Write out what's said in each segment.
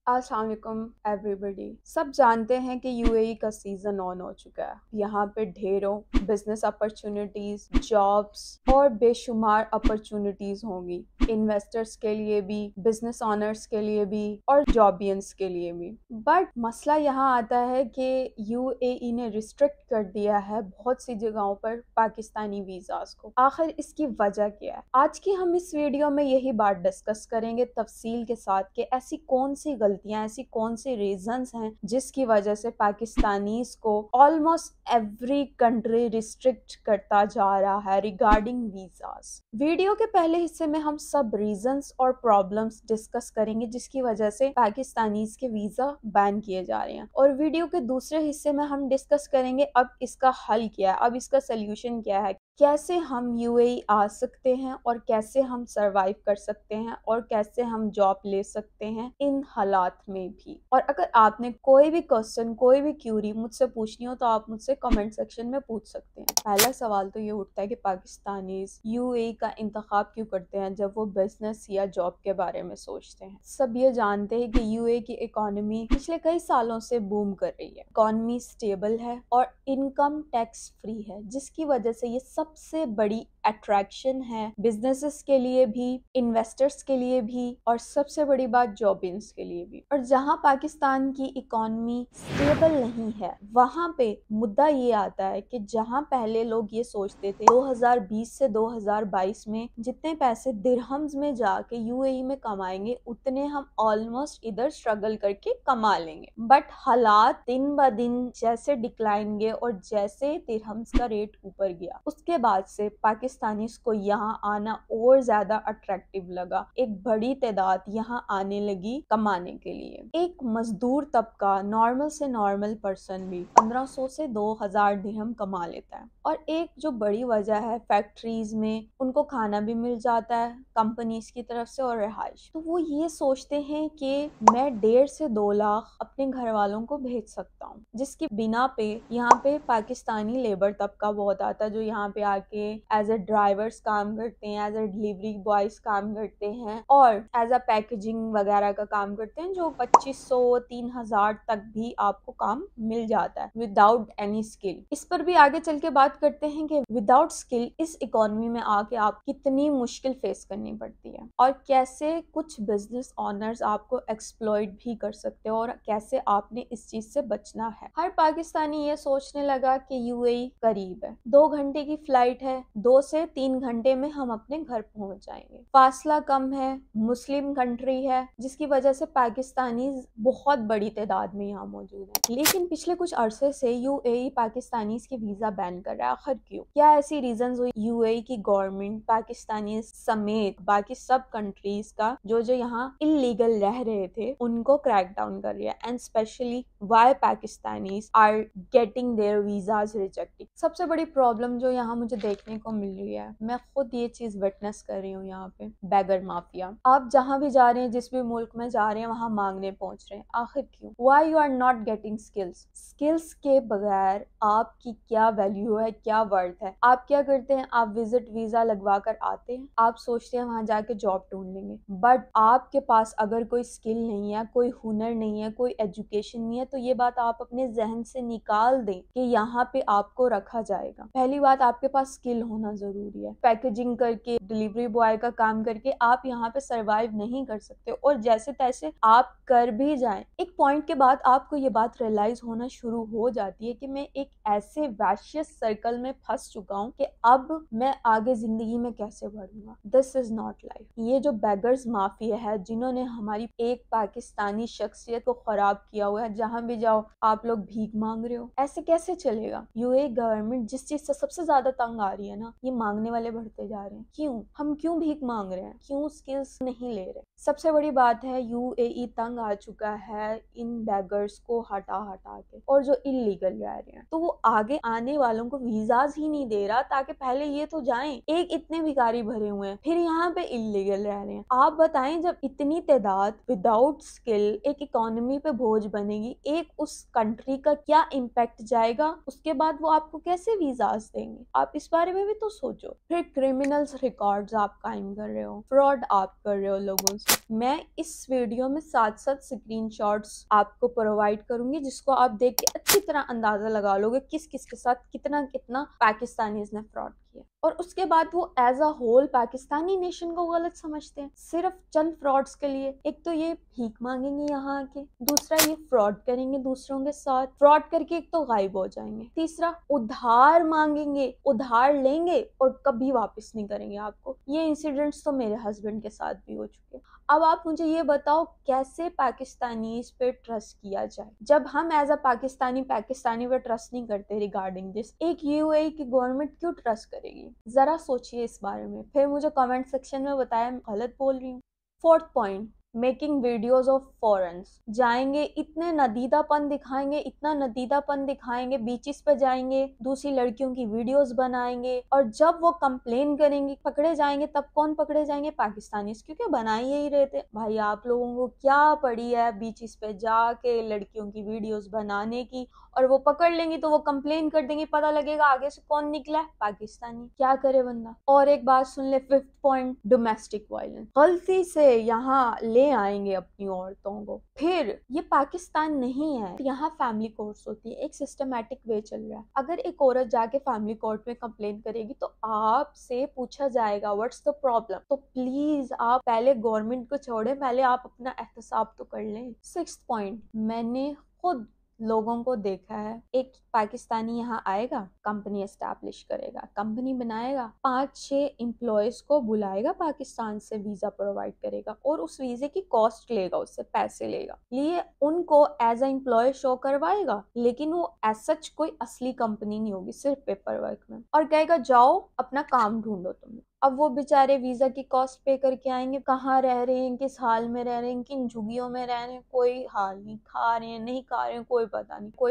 अस्सलाम वालेकुम एवरीबॉडी। सब जानते हैं कि यूएई का सीज़न ऑन हो चुका है। यहाँ पे ढेरों बिजनेस अपॉर्चुनिटीज़, जॉब्स और बेशुमार अपॉर्चुनिटीज़ होंगी, इन्वेस्टर्स के लिए भी, बिजनेस ऑनर्स के लिए भी और जॉबियंस के लिए भी। बट मसला यहाँ आता है कि यूएई ने रिस्ट्रिक्ट कर दिया है बहुत सी जगहों पर पाकिस्तानी वीज़ास को। आखिर इसकी वजह क्या है? आज की हम इस वीडियो में यही बात डिस्कस करेंगे तफसील के साथ कि ऐसी कौन सी गलतियां, ऐसी कौन सी रीजंस हैं जिसकी वजह से पाकिस्तानीज को ऑलमोस्ट एवरी कंट्री रिस्ट्रिक्ट करता जा रहा है रिगार्डिंग वीजास। वीडियो के पहले हिस्से में हम सब रीजंस और प्रॉब्लम्स डिस्कस करेंगे जिसकी वजह से पाकिस्तानीज के वीजा बैन किए जा रहे हैं, और वीडियो के दूसरे हिस्से में हम डिस्कस करेंगे अब इसका हल क्या है, अब इसका सोल्यूशन क्या है, कैसे हम यूएई आ सकते हैं और कैसे हम सरवाइव कर सकते हैं और कैसे हम जॉब ले सकते हैं इन हालात में भी। और अगर आपने कोई भी क्वेश्चन, कोई भी क्यूरी मुझसे पूछनी हो तो आप मुझसे कमेंट सेक्शन में पूछ सकते हैं। पहला सवाल तो ये उठता है कि पाकिस्तानीज यूएई का इंतखाब क्यों करते हैं जब वो बिजनेस या जॉब के बारे में सोचते हैं। सब ये जानते हैं कि यूएई की इकोनॉमी पिछले कई सालों से बूम कर रही है, इकोनॉमी स्टेबल है और इनकम टैक्स फ्री है, जिसकी वजह से ये सबसे बड़ी अट्रैक्शन है बिजनेसेस के लिए भी, इन्वेस्टर्स के लिए भी और सबसे बड़ी बात जॉबियंस के लिए भी। और जहां पाकिस्तान की इकोनॉमी स्टेबल नहीं है वहां पे मुद्दा ये आता है कि जहां पहले लोग ये सोचते थे 2020 से 2022 में जितने पैसे दिरहम्स में जाके यूएई में कमाएंगे उतने हम ऑलमोस्ट इधर स्ट्रगल करके कमा लेंगे, बट हालात दिन ब दिन जैसे डिक्लाइन गए और जैसे दिरहम्स का रेट ऊपर गया उसके बाद से पाकिस्तानीज को यहाँ आना और ज्यादा अट्रैक्टिव लगा। एक बड़ी तादाद यहाँ आने लगी कमाने के लिए। एक मजदूर तबका, नॉर्मल से नॉर्मल पर्सन भी 1500 से 2000 दिरहम कमा लेता है। और एक जो बड़ी वजह है, फैक्ट्रीज में उनको खाना भी मिल जाता है कंपनीज की तरफ से और रिहाइश। तो वो ये सोचते हैं कि मैं 1.5 से 2 लाख अपने घर वालों को भेज सकता हूँ, जिसकी बिना पे यहाँ पे पाकिस्तानी लेबर तबका बहुत आता है जो यहाँ पे आके एज ए ड्राइवर्स काम करते हैं, एज ए डिलीवरी बॉयज काम करते हैं और एज अ पैकेजिंग वगैरह का काम करते हैं, जो 2500-3000 तक भी आपको काम मिल जाता है विदाउट एनी स्किल। इस पर भी आगे चल के बात करते हैं कि विदाउट स्किल इस इकोनॉमी में आके आप कितनी मुश्किल फेस करनी पड़ती है और कैसे कुछ बिजनेस ऑनर्स आपको एक्सप्लॉइट भी कर सकते हो और कैसे आपने इस चीज से बचना है। हर पाकिस्तानी ये सोचने लगा कि यूएई करीब है, 2 घंटे की फ्लाइट है, 2 से 3 घंटे में हम अपने घर पहुंच जाएंगे, फासला कम है, मुस्लिम कंट्री है, जिसकी वजह से पाकिस्तानी बहुत बड़ी तादाद में यहाँ मौजूद है। लेकिन पिछले कुछ अरसे से यूएई पाकिस्तानी के वीजा बैन कर रहा है। आखिर क्यों? क्या ऐसी रीजंस हुई? यूएई की गवर्नमेंट पाकिस्तानी समेत बाकी सब कंट्रीज का जो यहाँ इलीगल रह रहे थे उनको क्रैक डाउन कर रही है, and specially why Pakistanis are getting their visas rejected. सबसे बड़ी प्रॉब्लम जो यहाँ मुझे देखने को मिल रही है, मैं खुद ये चीज विटनेस कर रही हूँ यहाँ पे, बैगर माफिया। आप जहाँ भी जा रहे हैं, जिस भी मुल्क में जा रहे हैं, वहां मांगने पहुंच रहे हैं। आखिर क्यों? Why you are not getting skills? Skills के बगैर आपकी क्या वैल्यू है, क्या वर्थ है? आप क्या करते हैं? आप विजिट वीजा लगवा कर आते हैं, आप सोचते हैं वहां जाके जॉब ढूंढ लेंगे, बट आपके पास अगर कोई स्किल नहीं है, कोई हुनर नहीं है, कोई एजुकेशन नहीं है, तो ये बात आप अपने जहन से निकाल दें कि यहाँ पे आपको रखा जाएगा। पहली बात, आपके पास स्किल होना जरूरी है। पैकेजिंग करके, डिलीवरी बॉय का काम करके आप यहाँ पे सरवाइव नहीं कर सकते, और जैसे तैसे आप कर भी जाएं, एक पॉइंट के बाद आपको ये बात रियलाइज होना शुरू हो जाती है कि मैं एक ऐसे वैशियस सर्कल में फंस चुका हूँ कि अब मैं आगे जिंदगी में कैसे बढ़ूंगा। This is not life. ये जो बेगर्स माफिया है जिन्होंने हमारी एक पाकिस्तानी शख्सियत को खराब किया हुआ है, जहां भी जाओ आप लोग भीख मांग रहे हो, ऐसे कैसे चलेगा? यूएई गवर्नमेंट जिस चीज से सबसे ज्यादा तंग आ रही है ना, ये मांगने वाले बढ़ते जा रहे हैं। क्यों? हम क्यों भीख मांग रहे हैं? क्यों स्किल्स नहीं ले रहे? सबसे बड़ी बात है, यूएई तंग आ चुका है इन बेगर्स को हटा हटा के, और जो इलीगल रह रहे हैं तो वो आगे आने वालों को वीजाज ही नहीं दे रहा ताकि पहले ये तो जाएं। एक इतने भिखारी भरे हुए हैं, फिर यहाँ पे इलीगल रह रहे हैं। आप बताएं, जब इतनी तादाद विदाउट स्किल एक इकोनॉमी पे बोझ बनेगी, एक उस कंट्री का क्या इम्पैक्ट जाएगा? उसके बाद वो आपको कैसे वीजाज देंगे? आप इस बारे में भी तो सोचो। फिर क्रिमिनल्स रिकॉर्ड्स आप कायम कर रहे हो, फ्रॉड आप कर रहे हो लोगों से। मैं इस वीडियो में 7 स्क्रीनशॉट्स आपको प्रोवाइड करूंगी, जिसको आप देख के अच्छी तरह अंदाजा लगा लोगे किस किस के साथ कितना कितना पाकिस्तानीज ने फ्रॉड किया। और उसके बाद वो as a whole Pakistani nation को गलत समझते हैं सिर्फ चंद फ्रॉड्स के लिए। एक तो ये भीख मांगेंगे यहाँ आके, दूसरा ये फ्रॉड करेंगे दूसरों के साथ, फ्रॉड करके एक तो गायब हो जाएंगे, तीसरा उधार मांगेंगे, उधार लेंगे और कभी वापस नहीं करेंगे आपको। ये इंसिडेंट्स तो मेरे हस्बैंड के साथ भी हो चुके हैं। अब आप मुझे ये बताओ कैसे पाकिस्तानीज पे ट्रस्ट किया जाए जब हम एज अ पाकिस्तानी पे ट्रस्ट नहीं करते रिगार्डिंग दिस। एक यूएई की गवर्नमेंट क्यों ट्रस्ट करेगी? जरा सोचिए इस बारे में, फिर मुझे कमेंट सेक्शन में बताएं गलत बोल रही हूँ। Fourth point, making videos of foreigners. जाएंगे इतने नदीदापन दिखाएंगे, इतना नदीदापन दिखाएंगे, बीचेस पे जाएंगे, दूसरी लड़कियों की वीडियोस बनाएंगे, और जब वो कंप्लेन करेंगे पकड़े जाएंगे, तब कौन पकड़े जाएंगे? पाकिस्तानीज, क्योंकि बना ही रहे थे। भाई आप लोगों को क्या पड़ी है बीचेस पे जाके लड़कियों की वीडियोस बनाने की? और वो पकड़ लेंगी तो वो कंप्लेन कर देंगी, पता लगेगा आगे से कौन निकला है? पाकिस्तानी। क्या करे बंदा। और एक बात सुन ले, फिफ्थ पॉइंट, डोमेस्टिक वायलेंस। गलती से यहाँ ले आएंगे अपनी औरतों को, फिर ये पाकिस्तान नहीं है, यहाँ फैमिली कोर्ट्स होती है, एक सिस्टमेटिक वे चल रहा है। अगर एक औरत जाके फैमिली कोर्ट में कंप्लेन करेगी तो आपसे पूछा जाएगा व्हाट्स द प्रॉब्लम। तो प्लीज आप पहले गवर्नमेंट को छोड़े, पहले आप अपना एहतसाब तो कर लें। सिक्स्थ पॉइंट, मैंने खुद लोगों को देखा है, एक पाकिस्तानी यहाँ आएगा, कंपनी एस्टैब्लिश करेगा, कंपनी बनाएगा, 5-6 एम्प्लॉयज को बुलाएगा, पाकिस्तान से वीजा प्रोवाइड करेगा और उस वीजे की कॉस्ट लेगा, उससे पैसे लेगा, लिए उनको एज अ एम्प्लॉय शो करवाएगा, लेकिन वो एज सच कोई असली कंपनी नहीं होगी, सिर्फ पेपर वर्क में, और कहेगा जाओ अपना काम ढूंढो तुम। अब वो बेचारे वीजा की कॉस्ट पे करके आएंगे, कहाँ रह रहे हैं, किस हाल में रह रहे हैं, किन झुग्गियों में रह रहे हैं, कोई हाल नहीं, खा रहे हैं नहीं खा रहे हैं कोई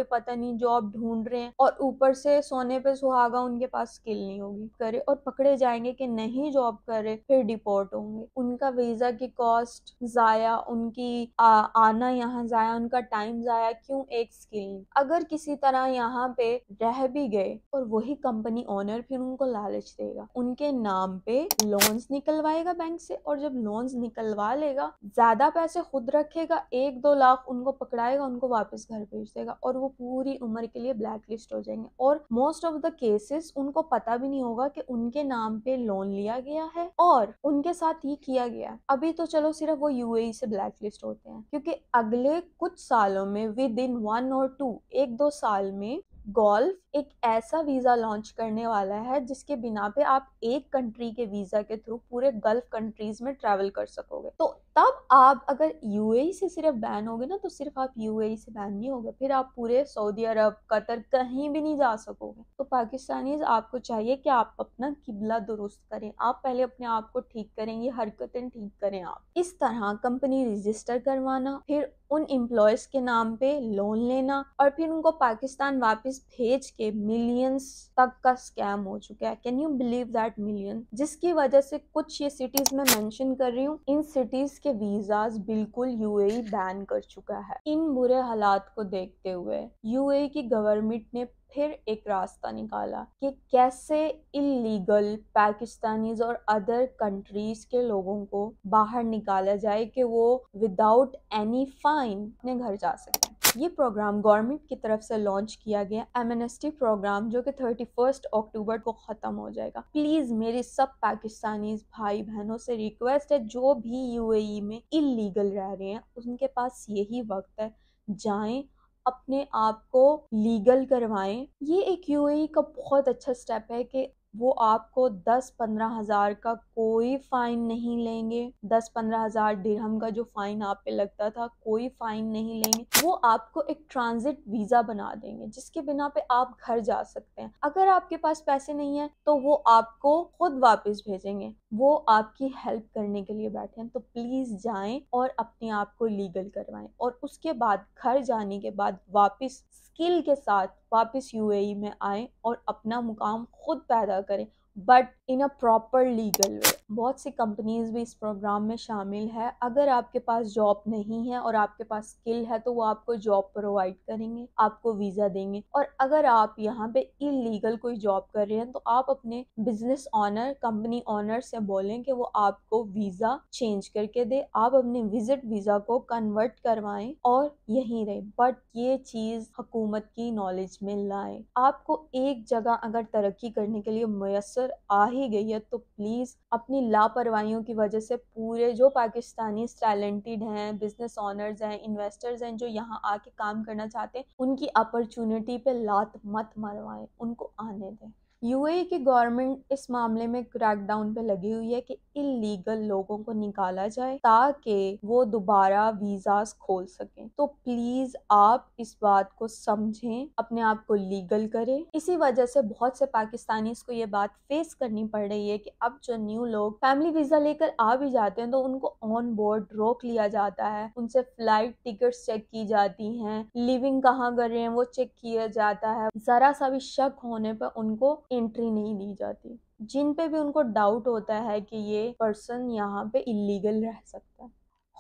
पता नहीं, जॉब ढूंढ रहे हैं, और ऊपर से सोने पे सुहागा उनके पास स्किल नहीं होगी करे, और पकड़े जाएंगे कि नहीं जॉब कर रहे, फिर डिपोर्ट होंगे, उनका वीजा की कॉस्ट जाया, उनकी आना यहाँ जाया, उनका टाइम जाया, क्यों? एक स्किल। अगर किसी तरह यहाँ पे रह भी गए और वही कंपनी ओनर फिर उनको लालच देगा, उनके नाम पे लोन्स निकलवाएगा बैंक से, और जब लोन्स निकलवा लेगा ज्यादा पैसे खुद रखेगा, 1-2 लाख उनको पकड़ाएगा, उनको वापस घर भेज देगा, और वो पूरी उम्र के लिए ब्लैक लिस्ट हो जाएंगे। और मोस्ट ऑफ द केसेस उनको पता भी नहीं होगा कि उनके नाम पे लोन लिया गया है और उनके साथ ये किया गया है। अभी तो चलो सिर्फ वो यूएई से ब्लैक लिस्ट होते हैं, क्योंकि अगले कुछ सालों में, विद इन 1 और 2, 1-2 साल में गोल्फ एक ऐसा वीजा लॉन्च करने वाला है जिसके बिना पे आप एक कंट्री के वीजा के थ्रू पूरे गल्फ कंट्रीज में ट्रैवल कर सकोगे। तो तब आप अगर यूएई से सिर्फ बैन होगे ना, तो सिर्फ आप यूएई से बैन नहीं होगे, फिर आप पूरे सऊदी अरब, कतर कहीं भी नहीं जा सकोगे। तो पाकिस्तानीज, आपको चाहिए कि आप अपना किबला दुरुस्त करें, आप पहले अपने आप को ठीक करें, ये हरकतें ठीक करें। आप इस तरह कंपनी रजिस्टर करवाना, फिर उन एम्प्लॉयज के नाम पे लोन लेना, और फिर उनको पाकिस्तान वापस भेज के मिलियंस तक का स्कैम हो चुका है। Can you believe that? Million. जिसकी वजह से कुछ ये सिटीज में मेंशन कर रही हूँ, इन सिटीज के वीजाज बिल्कुल यूएई बैन कर चुका है। इन बुरे हालात को देखते हुए यूएई की गवर्नमेंट ने फिर एक रास्ता निकाला कि कैसे इलीगल पाकिस्तानीज और अदर कंट्रीज के लोगों को बाहर निकाला जाए कि वो विदाउट एनी फाइन अपने घर जा सकें। ये प्रोग्राम गवर्नमेंट की तरफ से लॉन्च किया गया एमनेस्टी प्रोग्राम, जो कि 31 अक्टूबर को खत्म हो जाएगा। प्लीज मेरे सब पाकिस्तानी भाई बहनों से रिक्वेस्ट है, जो भी यूएई में इलीगल रह रहे हैं उनके पास यही वक्त है, जाएं अपने आप को लीगल करवाएं। ये एक यूएई का बहुत अच्छा स्टेप है कि वो आपको 10-15 हजार का कोई फाइन नहीं लेंगे। 10-15 हजार दिरहम का जो फाइन आप पे लगता था, कोई फाइन नहीं लेंगे। वो आपको एक ट्रांजिट वीजा बना देंगे जिसके बिना पे आप घर जा सकते हैं। अगर आपके पास पैसे नहीं है तो वो आपको खुद वापस भेजेंगे, वो आपकी हेल्प करने के लिए बैठे हैं। तो प्लीज जाएं और अपने आप को लीगल करवाएं, और उसके बाद घर जाने के बाद वापस स्किल के साथ वापस यूएई में आए और अपना मुकाम खुद पैदा करें, but in a proper legal way. बहुत सी कंपनीज भी इस प्रोग्राम में शामिल है। अगर आपके पास जॉब नहीं है और आपके पास स्किल है तो वो आपको जॉब प्रोवाइड करेंगे, आपको वीजा देंगे। और अगर आप यहाँ पे इलीगल कोई जॉब कर रहे हैं तो आप अपने बिजनेस ऑनर, कंपनी ऑनर से बोलें कि वो आपको वीजा चेंज करके दे, आप अपने विजिट वीजा को कन्वर्ट करवाएं और यहीं रहे। बट ये चीज हुकूमत की नॉलेज में लाएं। आपको एक जगह अगर तरक्की करने के लिए मुयसर आ ही गई है तो प्लीज अपनी लापरवाहियों की वजह से पूरे जो पाकिस्तानी टैलेंटेड हैं, बिजनेस ऑनर्स हैं, इन्वेस्टर्स हैं जो यहाँ आके काम करना चाहते हैं, उनकी अपॉर्चुनिटी पे लात मत मरवाएं, उनको आने दें। यूएई की गवर्नमेंट इस मामले में क्रैकडाउन पे लगी हुई है कि इलीगल लोगों को निकाला जाए ताकि वो दोबारा वीजास खोल सकें। तो प्लीज आप इस बात को समझें, अपने आप को लीगल करें। इसी वजह से बहुत से पाकिस्तानीज को ये बात फेस करनी पड़ रही है कि अब जो न्यू लोग फैमिली वीजा लेकर आ भी जाते हैं तो उनको ऑन बोर्ड रोक लिया जाता है, उनसे फ्लाइट टिकट्स चेक की जाती हैं, लिविंग कहाँ कर रहे हैं वो चेक किया जाता है। जरा सा भी शक होने पर उनको एंट्री नहीं दी जाती। जिन पे भी उनको डाउट होता है कि ये पर्सन यहाँ पे इलीगल रह सकता है।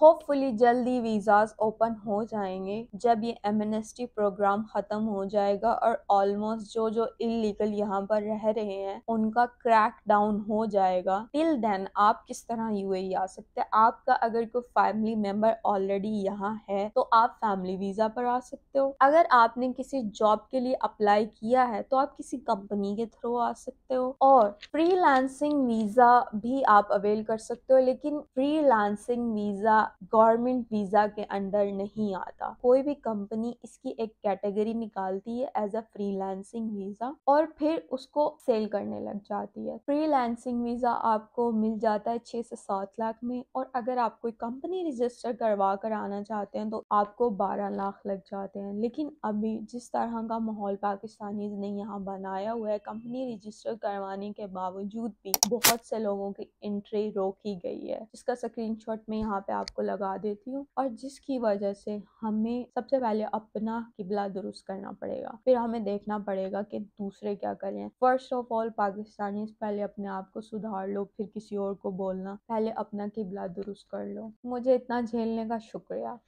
होपफुली जल्दी वीज़ास ओपन हो जाएंगे जब ये एमनेस्टी प्रोग्राम ख़त्म हो जाएगा और ऑलमोस्ट जो जो इलीगल यहाँ पर रह रहे हैं उनका क्रैक डाउन हो जाएगा। टिल देन आप किस तरह यूएई आ सकते हैं? आपका अगर कोई फैमिली मेंबर ऑलरेडी यहाँ है तो आप फैमिली वीज़ा पर आ सकते हो। अगर आपने किसी जॉब के लिए अप्लाई किया है तो आप किसी कंपनी के थ्रू आ सकते हो। और फ्रीलांसिंग वीज़ा भी आप अवेल कर सकते हो, लेकिन फ्रीलांसिंग वीज़ा गवर्नमेंट वीजा के अंडर नहीं आता। कोई भी कंपनी इसकी एक कैटेगरी निकालती है एज अ फ्रीलांसिंग वीजा और फिर उसको सेल करने लग जाती है। फ्रीलांसिंग वीजा आपको मिल जाता है 6 से 7 लाख में, और अगर आप कोई कंपनी रजिस्टर करवा कर आना चाहते हैं तो आपको 12 लाख लग जाते हैं। लेकिन अभी जिस तरह का माहौल पाकिस्तानी ने यहाँ बनाया हुआ है, कंपनी रजिस्टर करवाने के बावजूद भी बहुत से लोगों की एंट्री रोकी गई है, जिसका स्क्रीनशॉट मैं यहाँ पे आपको लगा देती हूँ। और जिसकी वजह से हमें सबसे पहले अपना किबला दुरुस्त करना पड़ेगा, फिर हमें देखना पड़ेगा कि दूसरे क्या करें। फर्स्ट ऑफ ऑल पाकिस्तानी पहले अपने आप को सुधार लो, फिर किसी और को बोलना। पहले अपना किबला दुरुस्त कर लो। मुझे इतना झेलने का शुक्रिया।